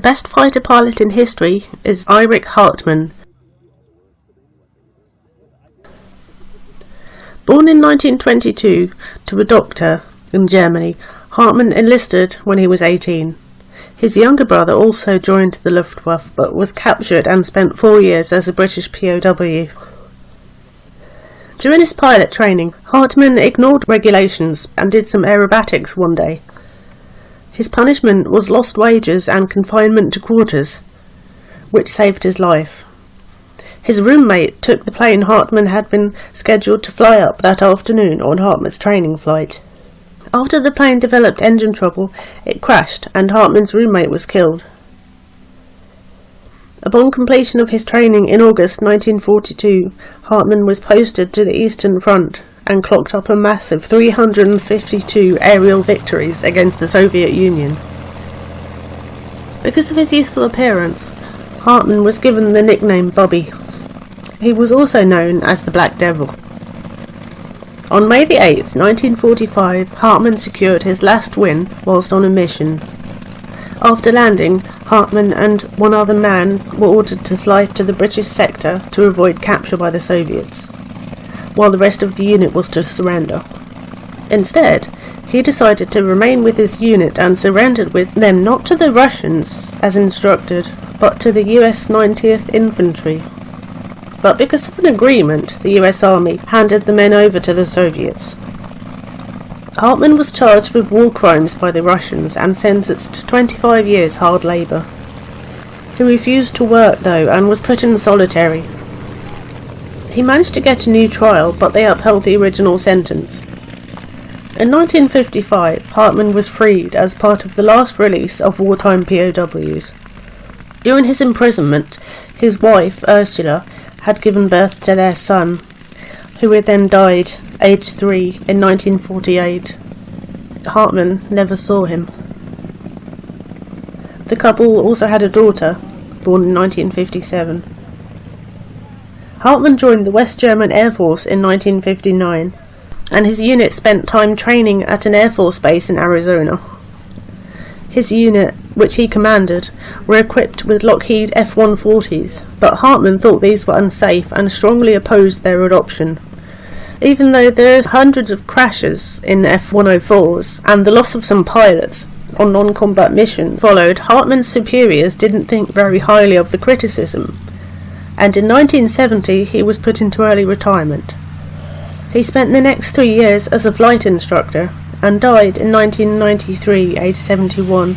best fighter pilot in history is Erich Hartmann. Born in 1922 to a doctor in Germany, Hartmann enlisted when he was 18. His younger brother also joined the Luftwaffe but was captured and spent 4 years as a British POW. During his pilot training, Hartmann ignored regulations and did some aerobatics one day. His punishment was lost wages and confinement to quarters, which saved his life. His roommate took the plane Hartmann had been scheduled to fly up that afternoon on Hartmann's training flight. After the plane developed engine trouble, it crashed and Hartmann's roommate was killed. Upon completion of his training in August 1942, Hartmann was posted to the Eastern Front and clocked up a massive 352 aerial victories against the Soviet Union. Because of his youthful appearance, Hartmann was given the nickname Bobby. He was also known as the Black Devil. On May the 8th, 1945, Hartmann secured his last win whilst on a mission. After landing, Hartmann and one other man were ordered to fly to the British sector to avoid capture by the Soviets, while the rest of the unit was to surrender. Instead, he decided to remain with his unit and surrendered with them not to the Russians, as instructed, but to the US 90th Infantry. But because of an agreement, the US Army handed the men over to the Soviets. Hartmann was charged with war crimes by the Russians and sentenced to 25 years hard labour. He refused to work though and was put in solitary. He managed to get a new trial, but they upheld the original sentence. In 1955, Hartmann was freed as part of the last release of wartime POWs. During his imprisonment, his wife, Ursula, had given birth to their son, who had then died, aged 3, in 1948. Hartmann never saw him. The couple also had a daughter, born in 1957. Hartmann joined the West German Air Force in 1959, and his unit spent time training at an Air Force base in Arizona. His unit, which he commanded, were equipped with Lockheed F-140s, but Hartmann thought these were unsafe and strongly opposed their adoption. Even though there are hundreds of crashes in F-104s and the loss of some pilots on non-combat missions followed, Hartmann's superiors didn't think very highly of the criticism, and in 1970 he was put into early retirement. He spent the next 3 years as a flight instructor and died in 1993, aged 71.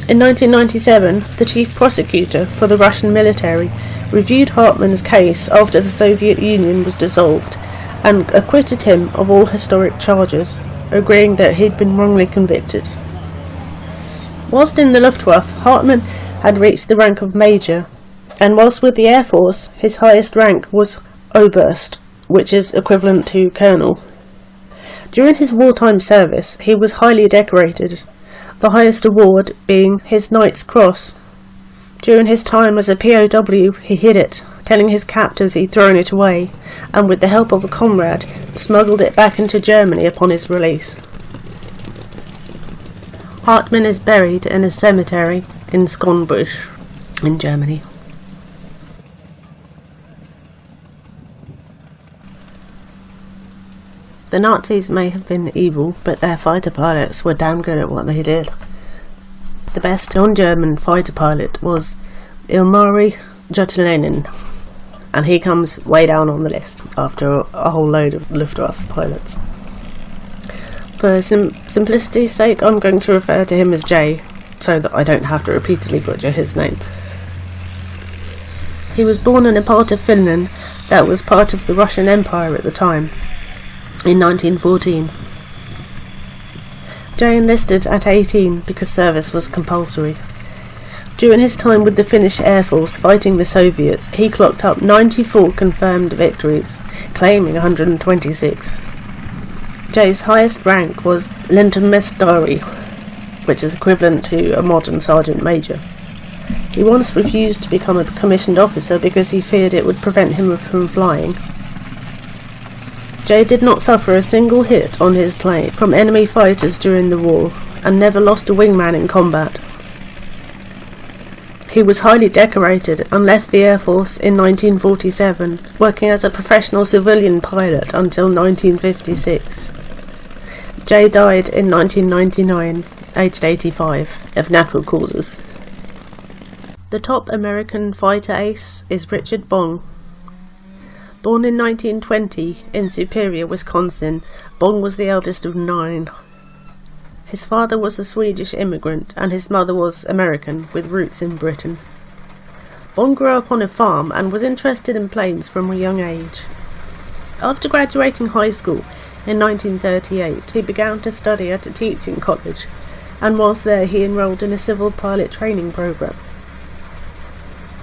In 1997, the chief prosecutor for the Russian military reviewed Hartmann's case after the Soviet Union was dissolved and acquitted him of all historic charges, agreeing that he'd been wrongly convicted. Whilst in the Luftwaffe, Hartmann had reached the rank of major, and whilst with the Air Force, his highest rank was Oberst, which is equivalent to colonel. During his wartime service, he was highly decorated, the highest award being his Knight's Cross. During his time as a POW, he hid it, telling his captors he'd thrown it away, and with the help of a comrade, smuggled it back into Germany upon his release. Hartmann is buried in a cemetery in Schönbusch, in Germany. The Nazis may have been evil, but their fighter pilots were damn good at what they did. The best non-German fighter pilot was Ilmari, and he comes way down on the list after a whole load of Luftwaffe pilots. For simplicity's sake, I'm going to refer to him as J, so that I don't have to repeatedly butcher his name. He was born in a part of Finland that was part of the Russian Empire at the time, in 1914. Jay enlisted at 18 because service was compulsory. During his time with the Finnish Air Force fighting the Soviets, he clocked up 94 confirmed victories, claiming 126. Jay's highest rank was Lentomestari, which is equivalent to a modern sergeant major. He once refused to become a commissioned officer because he feared it would prevent him from flying. Jay did not suffer a single hit on his plane from enemy fighters during the war, and never lost a wingman in combat. He was highly decorated and left the Air Force in 1947, working as a professional civilian pilot until 1956. Jay died in 1999, aged 85, of natural causes. The top American fighter ace is Richard Bong. Born in 1920 in Superior, Wisconsin, Bong was the eldest of 9. His father was a Swedish immigrant and his mother was American, with roots in Britain. Bong grew up on a farm and was interested in planes from a young age. After graduating high school in 1938, he began to study at a teaching college, and whilst there he enrolled in a civil pilot training program.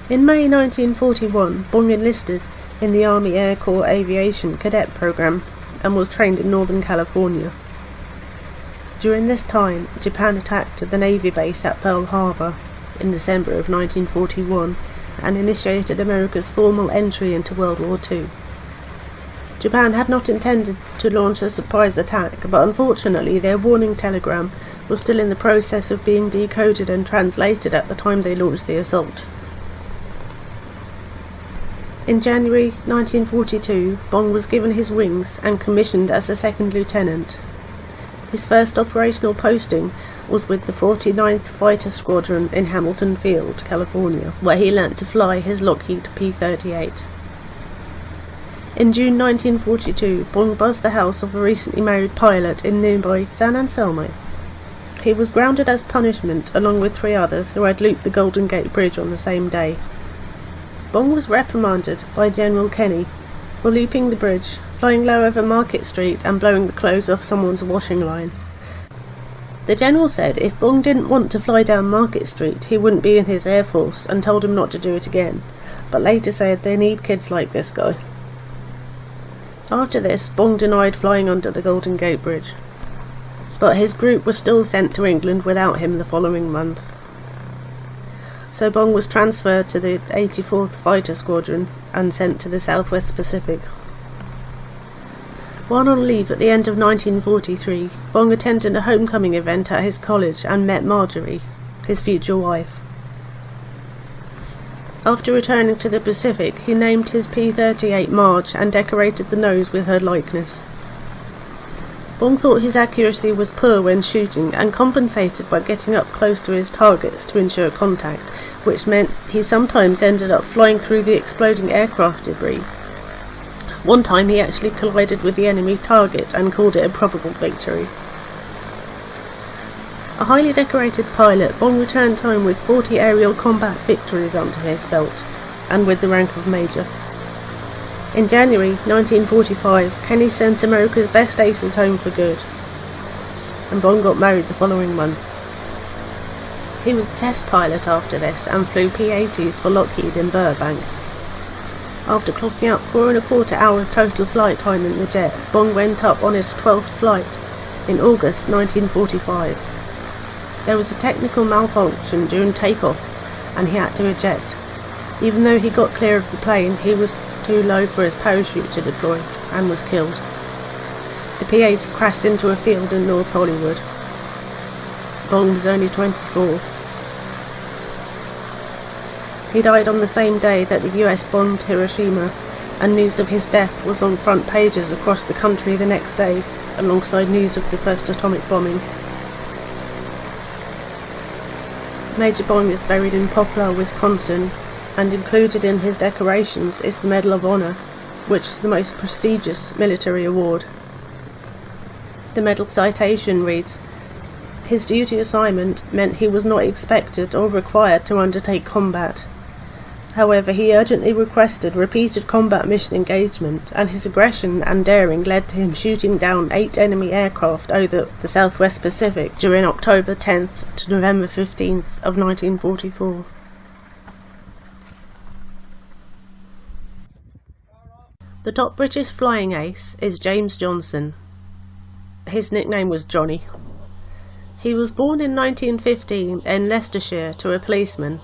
In May 1941, Bong enlisted in the Army Air Corps Aviation Cadet Program and was trained in Northern California. During this time, Japan attacked the Navy base at Pearl Harbor in December of 1941 and initiated America's formal entry into World War II. Japan had not intended to launch a surprise attack, but unfortunately their warning telegram was still in the process of being decoded and translated at the time they launched the assault. In January 1942, Bong was given his wings and commissioned as a second lieutenant. His first operational posting was with the 49th Fighter Squadron in Hamilton Field, California, where he learnt to fly his Lockheed P-38. In June 1942, Bong buzzed the house of a recently married pilot in nearby San Anselmo. He was grounded as punishment along with 3 others who had looped the Golden Gate Bridge on the same day. Bong was reprimanded by General Kenny for looping the bridge, flying low over Market Street and blowing the clothes off someone's washing line. The general said if Bong didn't want to fly down Market Street, he wouldn't be in his Air Force, and told him not to do it again, but later said they need kids like this guy. After this, Bong denied flying under the Golden Gate Bridge, but his group was still sent to England without him the following month. So Bong was transferred to the 84th Fighter Squadron and sent to the Southwest Pacific. While on leave at the end of 1943, Bong attended a homecoming event at his college and met Marjorie, his future wife. After returning to the Pacific, he named his P-38 Marge and decorated the nose with her likeness. Bong thought his accuracy was poor when shooting and compensated by getting up close to his targets to ensure contact, which meant he sometimes ended up flying through the exploding aircraft debris. One time he actually collided with the enemy target and called it a probable victory. A highly decorated pilot, Bong returned home with 40 aerial combat victories under his belt, and with the rank of Major. In January 1945, Kenny sent America's best aces home for good, and Bong got married the following month. He was a test pilot after this and flew P-80s for Lockheed in Burbank. After clocking out 4¼ hours total flight time in the jet, Bong went up on his 12th flight in August 1945. There was a technical malfunction during takeoff and he had to eject. Even though he got clear of the plane, he was too low for his parachute to deploy and was killed. The P-80 crashed into a field in North Hollywood. Bong was only 24. He died on the same day that the US bombed Hiroshima, and news of his death was on front pages across the country the next day, alongside news of the first atomic bombing. Major Bong is buried in Poplar, Wisconsin, and included in his decorations is the Medal of Honor, which is the most prestigious military award. The medal citation reads, "His duty assignment meant he was not expected or required to undertake combat. However, he urgently requested repeated combat mission engagement, and his aggression and daring led to him shooting down 8 enemy aircraft over the Southwest Pacific during October 10th to November 15th of 1944. The top British flying ace is James Johnson. His nickname was Johnny. He was born in 1915 in Leicestershire to a policeman.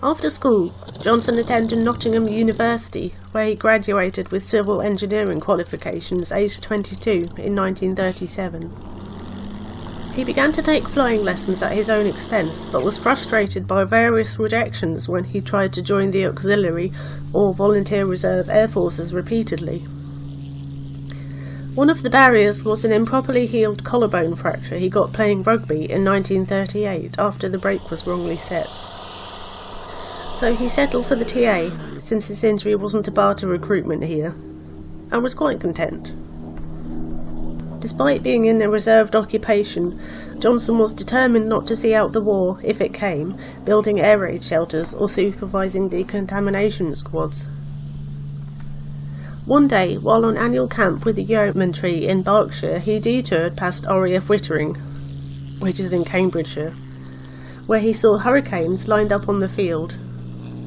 After school, Johnson attended Nottingham University, where he graduated with civil engineering qualifications aged 22 in 1937. He began to take flying lessons at his own expense, but was frustrated by various rejections when he tried to join the auxiliary or volunteer reserve air forces repeatedly. One of the barriers was an improperly healed collarbone fracture he got playing rugby in 1938 after the break was wrongly set. So he settled for the TA, since his injury wasn't a bar to recruitment here, and was quite content. Despite being in a reserved occupation, Johnson was determined not to see out the war, if it came, building air raid shelters or supervising decontamination squads. One day, while on annual camp with the yeomanry in Berkshire, he detoured past RAF Wittering, which is in Cambridgeshire, where he saw hurricanes lined up on the field.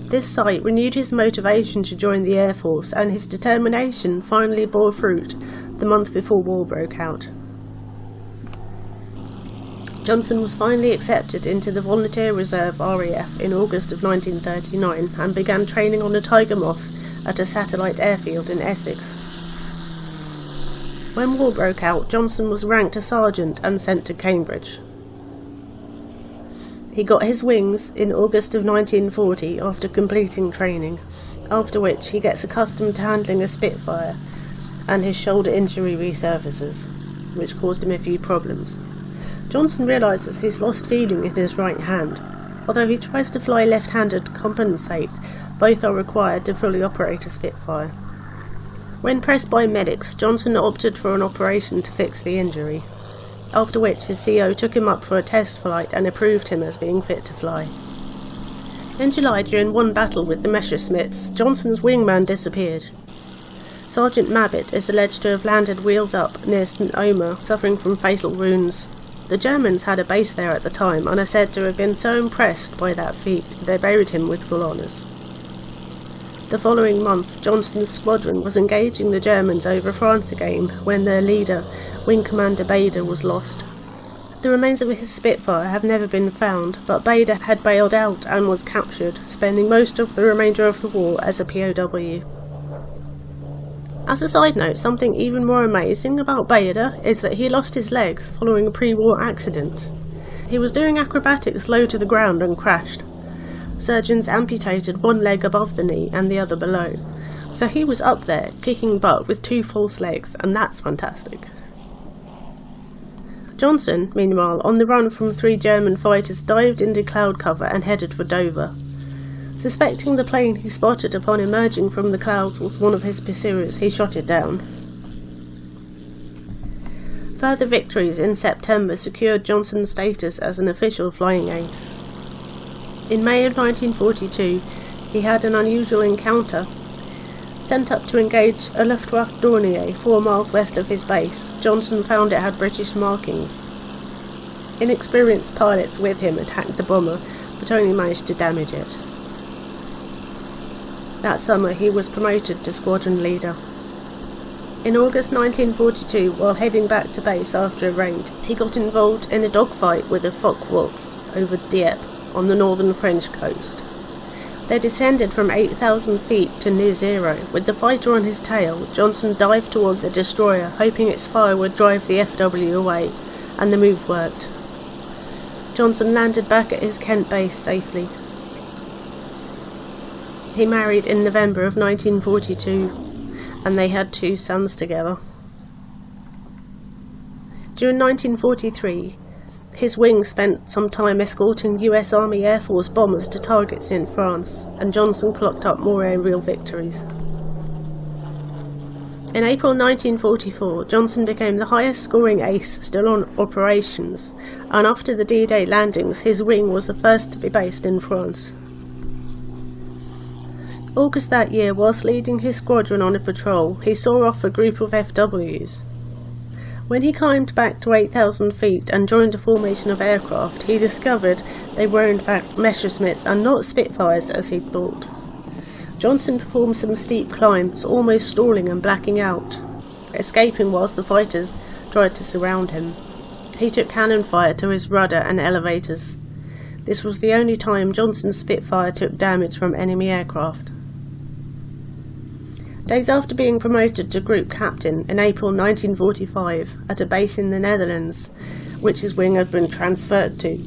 This sight renewed his motivation to join the Air Force, and his determination finally bore fruit the month before war broke out. Johnson was finally accepted into the Volunteer Reserve RAF in August of 1939 and began training on a Tiger Moth at a satellite airfield in Essex. When war broke out, Johnson was ranked a sergeant and sent to Cambridge. He got his wings in August of 1940 after completing training, after which he gets accustomed to handling a Spitfire, and his shoulder injury resurfaces, which caused him a few problems. Johnson realises he's lost feeling in his right hand. Although he tries to fly left-handed to compensate, both are required to fully operate a Spitfire. When pressed by medics, Johnson opted for an operation to fix the injury, after which his CO took him up for a test flight and approved him as being fit to fly. In July, during one battle with the Messerschmitts, Johnson's wingman disappeared. Sergeant Mabbitt is alleged to have landed wheels up near St Omer, suffering from fatal wounds. The Germans had a base there at the time and are said to have been so impressed by that feat they buried him with full honours. The following month, Johnson's squadron was engaging the Germans over France again when their leader, Wing Commander Bader, was lost. The remains of his Spitfire have never been found, but Bader had bailed out and was captured, spending most of the remainder of the war as a POW. As a side note, something even more amazing about Bader is that he lost his legs following a pre-war accident. He was doing acrobatics low to the ground and crashed. Surgeons amputated one leg above the knee and the other below, so he was up there kicking butt with two false legs, and that's fantastic. Johnson, meanwhile, on the run from 3 German fighters, dived into cloud cover and headed for Dover. Suspecting the plane he spotted upon emerging from the clouds was one of his pursuers, he shot it down. Further victories in September secured Johnson's status as an official flying ace. In May of 1942, he had an unusual encounter. Sent up to engage a Luftwaffe Dornier 4 miles west of his base, Johnson found it had British markings. Inexperienced pilots with him attacked the bomber, but only managed to damage it. That summer he was promoted to squadron leader. In August 1942, while heading back to base after a raid, he got involved in a dogfight with a Focke-Wulf over Dieppe on the northern French coast. They descended from 8,000 feet to near zero. With the fighter on his tail, Johnson dived towards the destroyer, hoping its fire would drive the FW away, and the move worked. Johnson landed back at his Kent base safely. He married in November of 1942, and they had 2 sons together. During 1943, his wing spent some time escorting US Army Air Force bombers to targets in France, and Johnson clocked up more aerial victories. In April 1944, Johnson became the highest scoring ace still on operations, and after the D-Day landings, his wing was the first to be based in France. August that year, whilst leading his squadron on a patrol, he saw off a group of FWs. When he climbed back to 8,000 feet and joined a formation of aircraft, he discovered they were in fact Messerschmitts and not Spitfires as he'd thought. Johnson performed some steep climbs, almost stalling and blacking out, escaping whilst the fighters tried to surround him. He took cannon fire to his rudder and elevators. This was the only time Johnson's Spitfire took damage from enemy aircraft. Days after being promoted to group captain in April 1945 at a base in the Netherlands, which his wing had been transferred to.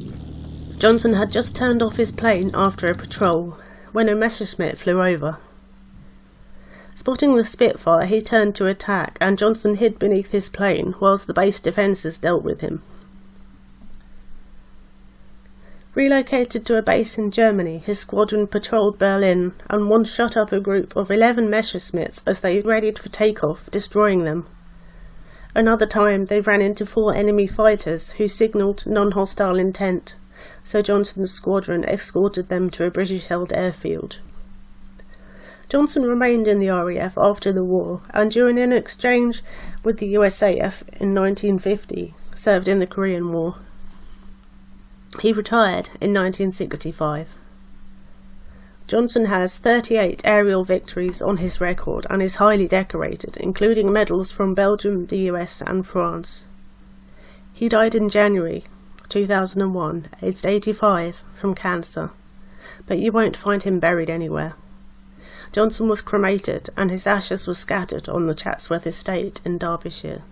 Johnson had just turned off his plane after a patrol when a Messerschmitt flew over. Spotting the Spitfire, he turned to attack, and Johnson hid beneath his plane whilst the base defences dealt with him. Relocated to a base in Germany, his squadron patrolled Berlin and once shot up a group of 11 Messerschmitts as they readied for takeoff, destroying them. Another time they ran into 4 enemy fighters who signalled non-hostile intent, so Johnson's squadron escorted them to a British-held airfield. Johnson remained in the RAF after the war, and during an exchange with the USAF in 1950, served in the Korean War. He retired in 1965. Johnson has 38 aerial victories on his record and is highly decorated, including medals from Belgium, the US and France. He died in January 2001, aged 85, from cancer, but you won't find him buried anywhere. Johnson was cremated and his ashes were scattered on the Chatsworth estate in Derbyshire.